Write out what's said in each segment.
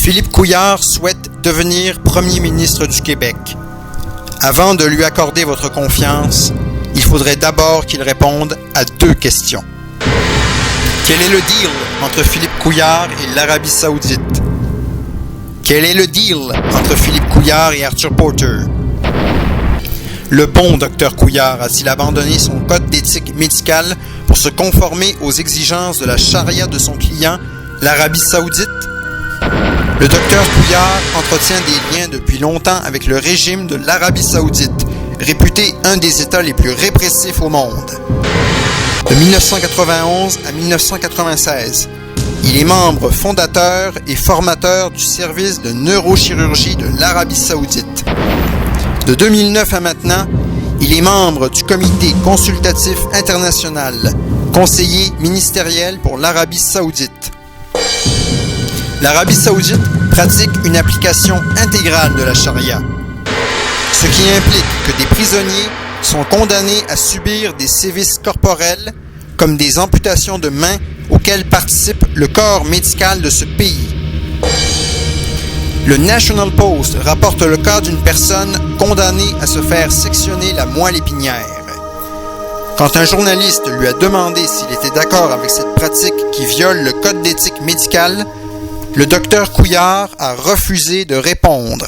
Philippe Couillard souhaite devenir Premier ministre du Québec. Avant de lui accorder votre confiance, il faudrait d'abord qu'il réponde à 2 questions. Quel est le deal entre Philippe Couillard et l'Arabie Saoudite? Quel est le deal entre Philippe Couillard et Arthur Porter? Le bon docteur Couillard a-t-il abandonné son code d'éthique médicale pour se conformer aux exigences de la charia de son client, l'Arabie Saoudite? Le docteur Couillard entretient des liens depuis longtemps avec le régime de l'Arabie Saoudite, réputé un des États les plus répressifs au monde. De 1991 à 1996, il est membre fondateur et formateur du service de neurochirurgie de l'Arabie Saoudite. De 2009 à maintenant, il est membre du Comité consultatif international, conseiller ministériel pour l'Arabie Saoudite. L'Arabie Saoudite pratique une application intégrale de la charia, ce qui implique que des prisonniers sont condamnés à subir des sévices corporels comme des amputations de mains auxquelles participe le corps médical de ce pays. Le National Post rapporte le cas d'une personne condamnée à se faire sectionner la moelle épinière. Quand un journaliste lui a demandé s'il était d'accord avec cette pratique qui viole le code d'éthique médicale, le docteur Couillard a refusé de répondre.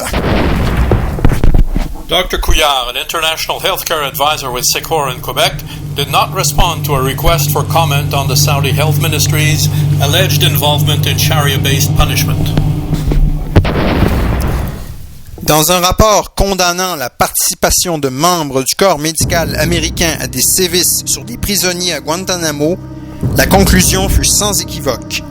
Dr. Couillard, an international healthcare advisor with Secor in Quebec, did not respond to a request for comment on the Saudi Health Ministry's alleged involvement in Sharia-based punishment. Dans un rapport condamnant la participation de membres du corps médical américain à des sévices sur des prisonniers à Guantanamo, la conclusion fut sans équivoque.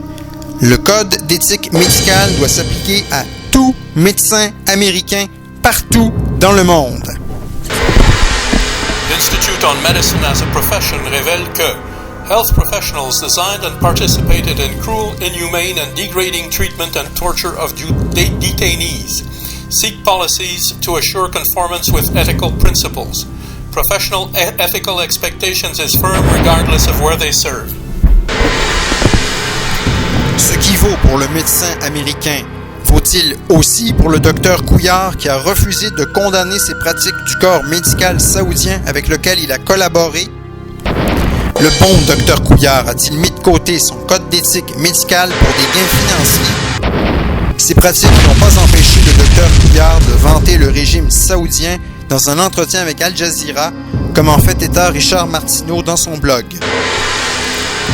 Le code d'éthique médicale doit s'appliquer à tout médecin américain partout dans le monde. L'Institute on Medicine as a Profession révèle que health professionals designed and participated in cruel, inhumane and degrading treatment and torture of detainees, seek policies to assure conformance with ethical principles. Professional ethical expectations is firm regardless of where they serve. Ce qui vaut pour le médecin américain, vaut-il aussi pour le docteur Couillard qui a refusé de condamner ces pratiques du corps médical saoudien avec lequel il a collaboré? Le bon docteur Couillard a-t-il mis de côté son code d'éthique médicale pour des gains financiers? Ces pratiques n'ont pas empêché le docteur Couillard de vanter le régime saoudien dans un entretien avec Al Jazeera, comme en fait état Richard Martineau dans son blog.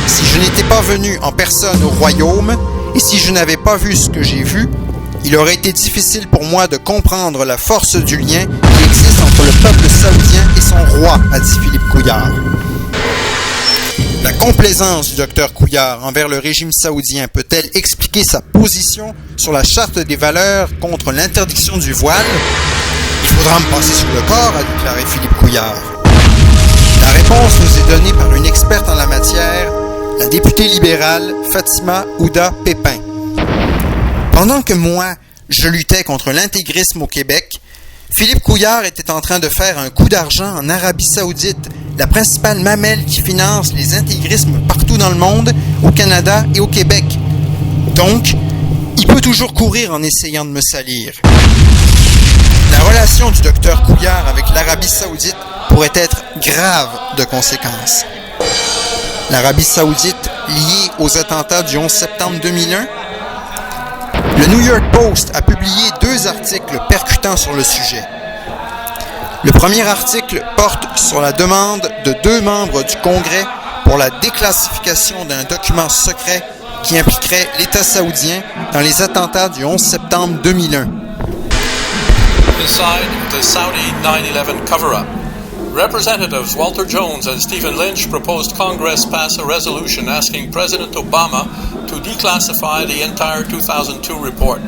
Si je n'étais pas venu en personne au royaume, et si je n'avais pas vu ce que j'ai vu, il aurait été difficile pour moi de comprendre la force du lien qui existe entre le peuple saoudien et son roi, a dit Philippe Couillard. La complaisance du docteur Couillard envers le régime saoudien peut-elle expliquer sa position sur la charte des valeurs contre l'interdiction du voile? Il faudra me passer sur le corps, a déclaré Philippe Couillard. La réponse nous est donnée par une experte en la matière, la députée libérale Fatima Ouda Pépin. Pendant que moi, je luttais contre l'intégrisme au Québec, Philippe Couillard était en train de faire un coup d'argent en Arabie Saoudite, la principale mamelle qui finance les intégrismes partout dans le monde, au Canada et au Québec. Donc, il peut toujours courir en essayant de me salir. La relation du docteur Couillard avec l'Arabie Saoudite pourrait être grave de conséquences. L'Arabie Saoudite liée aux attentats du 11 septembre 2001? Le New York Post a publié 2 articles percutants sur le sujet. Le premier article porte sur la demande de 2 membres du Congrès pour la déclassification d'un document secret qui impliquerait l'État saoudien dans les attentats du 11 septembre 2001. Inside the Saudi 9/11 cover-up, Representatives Walter Jones and Stephen Lynch proposed Congress pass a resolution asking President Obama to declassify the entire 2002 report,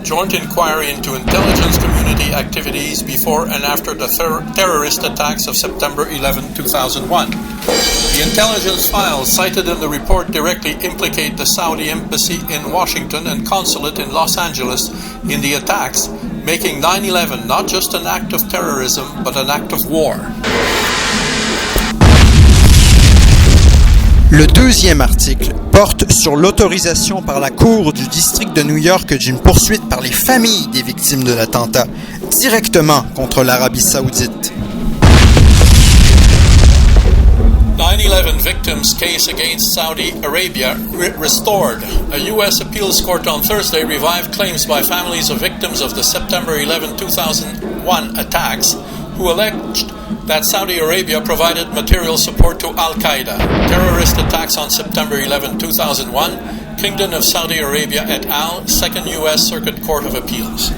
Joint Inquiry into Intelligence Community Activities before and after the terrorist attacks of September 11, 2001. The intelligence files cited in the report directly implicate the Saudi embassy in Washington and consulate in Los Angeles in the attacks, making 9/11 not just an act of terrorism, but an act of war. Le deuxième article porte sur l'autorisation par la Cour du district de New York d'une poursuite par les familles des victimes de l'attentat, directement contre l'Arabie saoudite. 9/11 victims' case against Saudi Arabia restored. A U.S. appeals court on Thursday revived claims by families of victims of the September 11, 2001 attacks who alleged that Saudi Arabia provided material support to Al-Qaeda. Terrorist attacks on September 11, 2001, Kingdom of Saudi Arabia et al., Second U.S. Circuit Court of Appeals.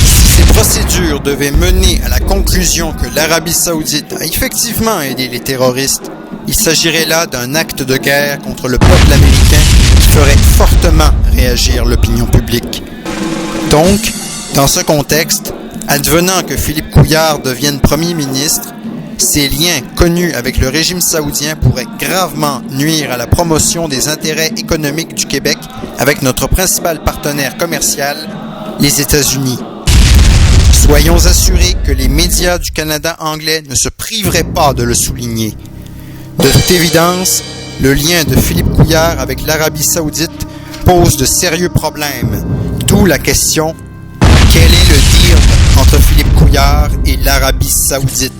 Ces procédures devaient mener à la conclusion que l'Arabie saoudite a effectivement aidé les terroristes. Il s'agirait là d'un acte de guerre contre le peuple américain qui ferait fortement réagir l'opinion publique. Donc, dans ce contexte, advenant que Philippe Couillard devienne Premier ministre, ses liens connus avec le régime saoudien pourraient gravement nuire à la promotion des intérêts économiques du Québec avec notre principal partenaire commercial, les États-Unis. Soyons assurés que les médias du Canada anglais ne se priveraient pas de le souligner. De toute évidence, le lien de Philippe Couillard avec l'Arabie saoudite pose de sérieux problèmes, d'où la question: quel est le deal entre Philippe Couillard et l'Arabie saoudite?